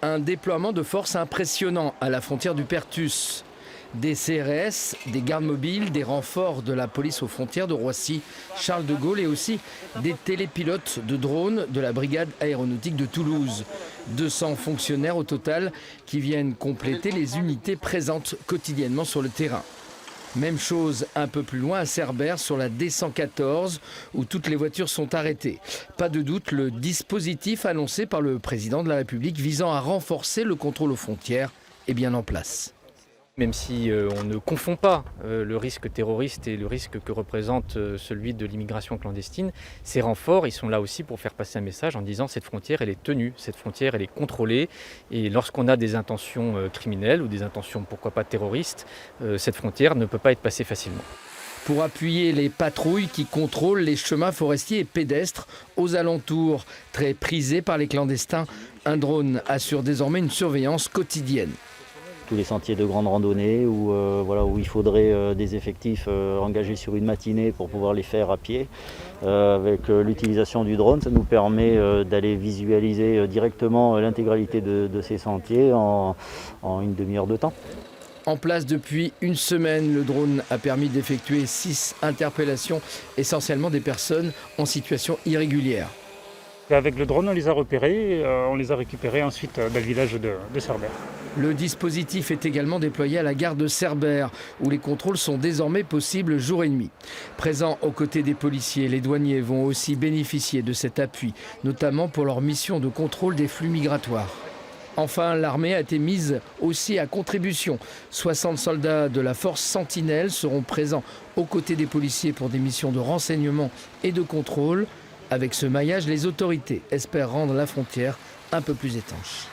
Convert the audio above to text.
Un déploiement de force impressionnant à la frontière du Perthus. Des CRS, des gardes mobiles, des renforts de la police aux frontières de Roissy, Charles de Gaulle et aussi des télépilotes de drones de la brigade aéronautique de Toulouse. 200 fonctionnaires au total qui viennent compléter les unités présentes quotidiennement sur le terrain. Même chose un peu plus loin à Cerbère sur la D114 où toutes les voitures sont arrêtées. Pas de doute, le dispositif annoncé par le président de la République visant à renforcer le contrôle aux frontières est bien en place. Même si on ne confond pas le risque terroriste et le risque que représente celui de l'immigration clandestine, ces renforts, ils sont là aussi pour faire passer un message en disant cette frontière, elle est tenue, cette frontière, elle est contrôlée. Et lorsqu'on a des intentions criminelles ou des intentions, pourquoi pas terroristes, cette frontière ne peut pas être passée facilement. Pour appuyer les patrouilles qui contrôlent les chemins forestiers et pédestres aux alentours, très prisés par les clandestins, un drone assure désormais une surveillance quotidienne. Tous les sentiers de grande randonnée où il faudrait des effectifs engagés sur une matinée pour pouvoir les faire à pied. Avec l'utilisation du drone, ça nous permet d'aller visualiser directement l'intégralité de ces sentiers en une demi-heure de temps. En place depuis une semaine, le drone a permis d'effectuer 6 interpellations, essentiellement des personnes en situation irrégulière. Avec le drone, on les a repérés, on les a récupérés ensuite dans le village de Cerbère. Le dispositif est également déployé à la gare de Cerbère, où les contrôles sont désormais possibles jour et nuit. Présents aux côtés des policiers, les douaniers vont aussi bénéficier de cet appui, notamment pour leur mission de contrôle des flux migratoires. Enfin, l'armée a été mise aussi à contribution. 60 soldats de la force Sentinelle seront présents aux côtés des policiers pour des missions de renseignement et de contrôle. Avec ce maillage, les autorités espèrent rendre la frontière un peu plus étanche.